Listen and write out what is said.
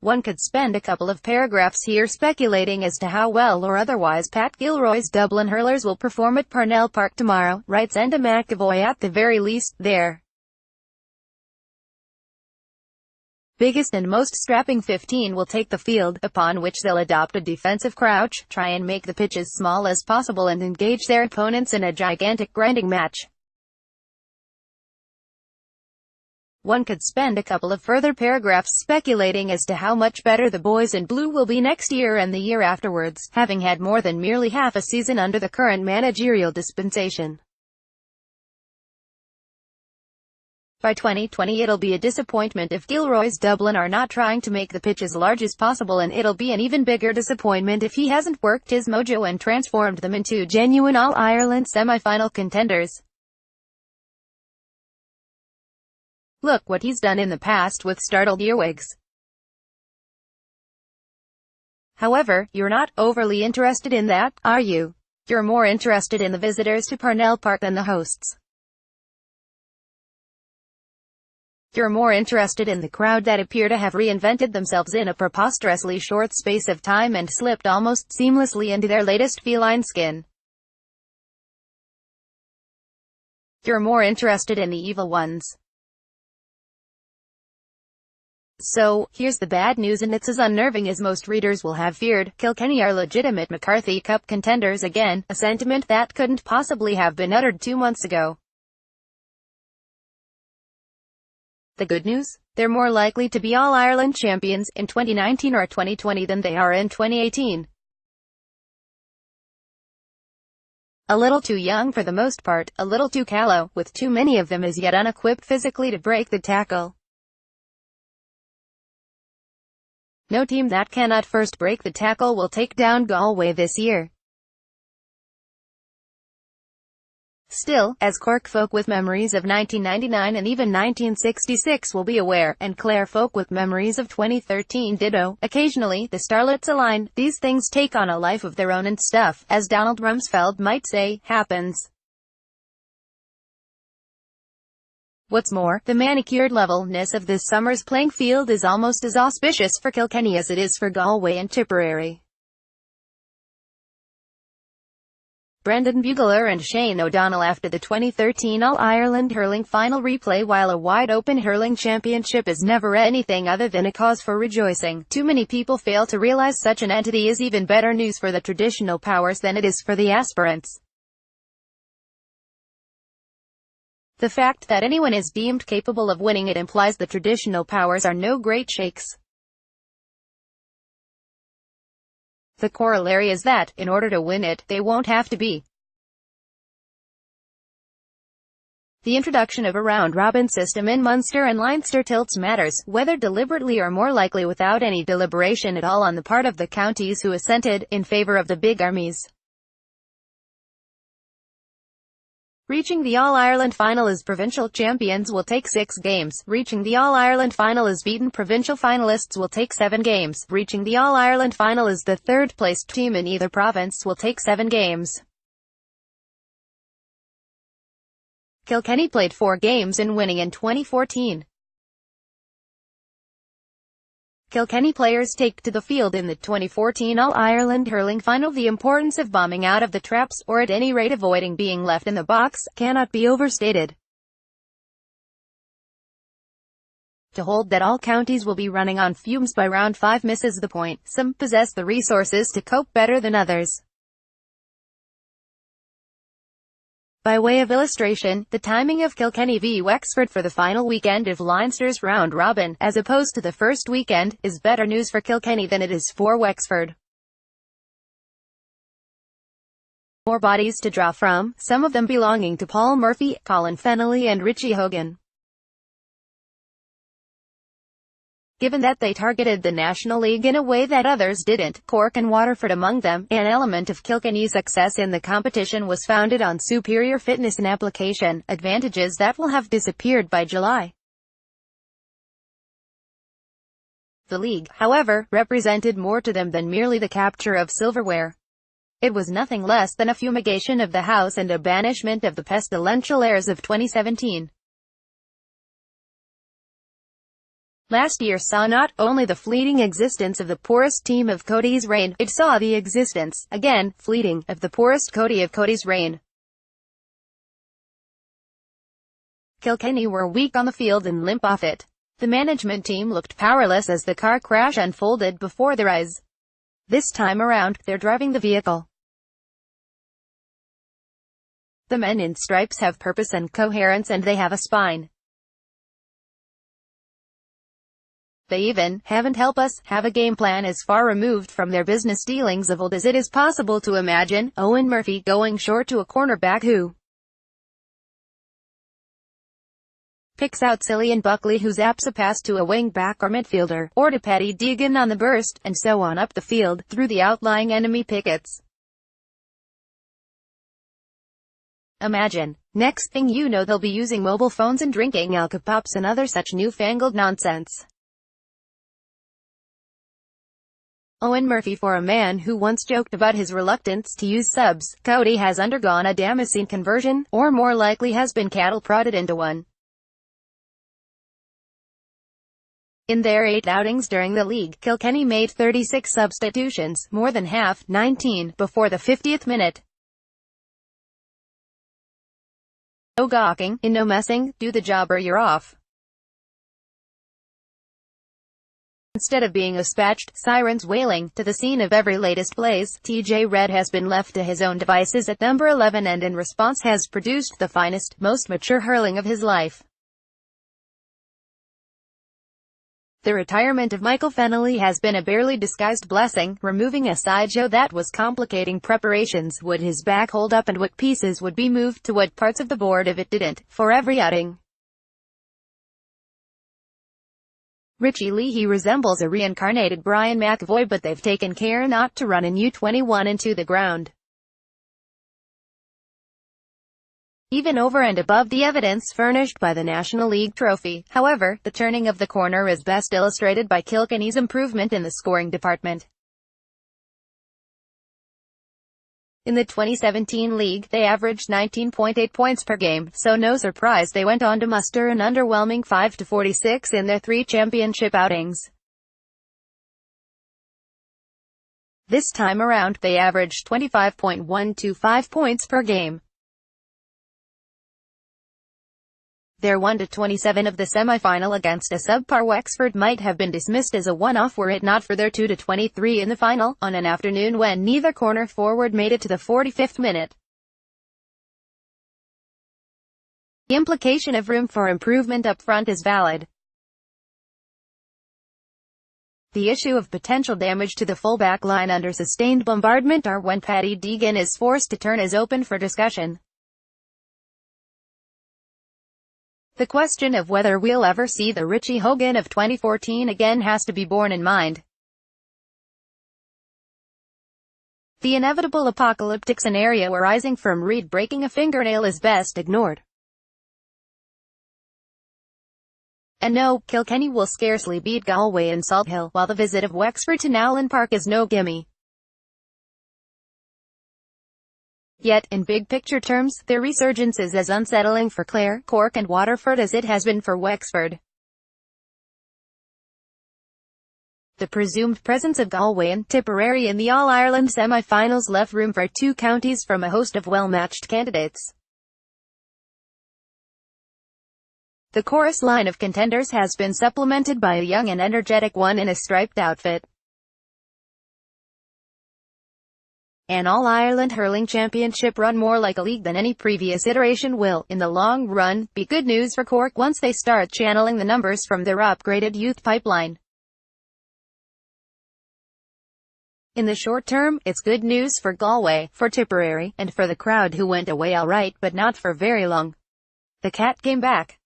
One could spend a couple of paragraphs here speculating as to how well or otherwise Pat Gilroy's Dublin hurlers will perform at Parnell Park tomorrow, writes Enda McAvoy. At the very least, their biggest and most strapping 15 will take the field, upon which they'll adopt a defensive crouch, try and make the pitch as small as possible and engage their opponents in a gigantic grinding match. One could spend a couple of further paragraphs speculating as to how much better the boys in blue will be next year and the year afterwards, having had more than merely half a season under the current managerial dispensation. By 2020 it'll be a disappointment if Gilroy's Dublin are not trying to make the pitch as large as possible, and it'll be an even bigger disappointment if he hasn't worked his mojo and transformed them into genuine All-Ireland semi-final contenders. Look what he's done in the past with startled earwigs. However, you're not overly interested in that, are you? You're more interested in the visitors to Parnell Park than the hosts. You're more interested in the crowd that appear to have reinvented themselves in a preposterously short space of time and slipped almost seamlessly into their latest feline skin. You're more interested in the evil ones. So, here's the bad news, and it's as unnerving as most readers will have feared. Kilkenny are legitimate McCarthy Cup contenders again, a sentiment that couldn't possibly have been uttered 2 months ago. The good news? They're more likely to be All-Ireland champions in 2019 or 2020 than they are in 2018. A little too young for the most part, a little too callow, with too many of them as yet unequipped physically to break the tackle. No team that cannot first break the tackle will take down Galway this year. Still, as Cork folk with memories of 1999 and even 1966 will be aware, and Clare folk with memories of 2013 ditto, occasionally the starlets align, these things take on a life of their own, and stuff, as Donald Rumsfeld might say, happens. What's more, the manicured levelness of this summer's playing field is almost as auspicious for Kilkenny as it is for Galway and Tipperary. Brendan Bugler and Shane O'Donnell after the 2013 All-Ireland hurling final replay. While a wide-open hurling championship is never anything other than a cause for rejoicing, too many people fail to realize such an entity is even better news for the traditional powers than it is for the aspirants. The fact that anyone is deemed capable of winning it implies the traditional powers are no great shakes. The corollary is that, in order to win it, they won't have to be. The introduction of a round-robin system in Munster and Leinster tilts matters, whether deliberately or more likely without any deliberation at all on the part of the counties who assented, in favour of the big armies. Reaching the All-Ireland final as provincial champions will take 6 games. Reaching the All-Ireland final as beaten provincial finalists will take 7 games. Reaching the All-Ireland final as the third-placed team in either province will take 7 games. Kilkenny played 4 games in winning in 2014. Kilkenny players take to the field in the 2014 All-Ireland hurling final. The importance of bombing out of the traps, or at any rate avoiding being left in the box, cannot be overstated. To hold that all counties will be running on fumes by round 5 misses the point. Some possess the resources to cope better than others. By way of illustration, the timing of Kilkenny v Wexford for the final weekend of Leinster's round-robin, as opposed to the first weekend, is better news for Kilkenny than it is for Wexford. More bodies to draw from, some of them belonging to Paul Murphy, Colin Fennelly and Richie Hogan. Given that they targeted the National League in a way that others didn't, Cork and Waterford among them, an element of Kilkenny's success in the competition was founded on superior fitness and application, advantages that will have disappeared by July. The league, however, represented more to them than merely the capture of silverware. It was nothing less than a fumigation of the house and a banishment of the pestilential airs of 2017. Last year saw not only the fleeting existence of the poorest team of Cody's reign, it saw the existence, again, fleeting, of the poorest Cody of Cody's reign. Kilkenny were weak on the field and limp off it. The management team looked powerless as the car crash unfolded before their eyes. This time around, they're driving the vehicle. The men in stripes have purpose and coherence, and they have a spine. They even, heaven help us, have a game plan as far removed from their business dealings of old as it is possible to imagine. Owen Murphy going short to a cornerback who picks out Cillian Buckley, who zaps a pass to a wing-back or midfielder, or to Paddy Deegan on the burst, and so on up the field, through the outlying enemy pickets. Imagine. Next thing you know, they'll be using mobile phones and drinking alcopops and other such newfangled nonsense. Owen Murphy, for a man who once joked about his reluctance to use subs, Cody has undergone a Damascene conversion, or more likely has been cattle prodded into one. In their 8 outings during the league, Kilkenny made 36 substitutions, more than half, 19, before the 50th minute. No gawking, and no messing, do the job or you're off. Instead of being dispatched, sirens wailing, to the scene of every latest blaze, TJ Red has been left to his own devices at number 11 and in response has produced the finest, most mature hurling of his life. The retirement of Michael Fennelly has been a barely disguised blessing, removing a sideshow that was complicating preparations. Would his back hold up, and what pieces would be moved to what parts of the board if it didn't, for every outing? Richie Leahy resembles a reincarnated Brian McAvoy, but they've taken care not to run a U21 into the ground. Even over and above the evidence furnished by the National League trophy, however, the turning of the corner is best illustrated by Kilkenny's improvement in the scoring department. In the 2017 league, they averaged 19.8 points per game, so no surprise they went on to muster an underwhelming 5-46 in their 3 championship outings. This time around, they averaged 25.125 points per game. Their 1-27 of the semi-final against a subpar Wexford might have been dismissed as a one-off were it not for their 2-23 in the final, on an afternoon when neither corner forward made it to the 45th minute. The implication of room for improvement up front is valid. The issue of potential damage to the full-back line under sustained bombardment or when Paddy Deegan is forced to turn is open for discussion. The question of whether we'll ever see the Richie Hogan of 2014 again has to be borne in mind. The inevitable apocalyptic scenario arising from Reid breaking a fingernail is best ignored. And no, Kilkenny will scarcely beat Galway in Salt Hill, while the visit of Wexford to Nowlan Park is no gimme. Yet, in big-picture terms, their resurgence is as unsettling for Clare, Cork and Waterford as it has been for Wexford. The presumed presence of Galway and Tipperary in the All-Ireland semi-finals left room for 2 counties from a host of well-matched candidates. The chorus line of contenders has been supplemented by a young and energetic one in a striped outfit. An All-Ireland Hurling Championship run more like a league than any previous iteration will, in the long run, be good news for Cork once they start channeling the numbers from their upgraded youth pipeline. In the short term, it's good news for Galway, for Tipperary, and for the crowd who went away alright but not for very long. The cat came back.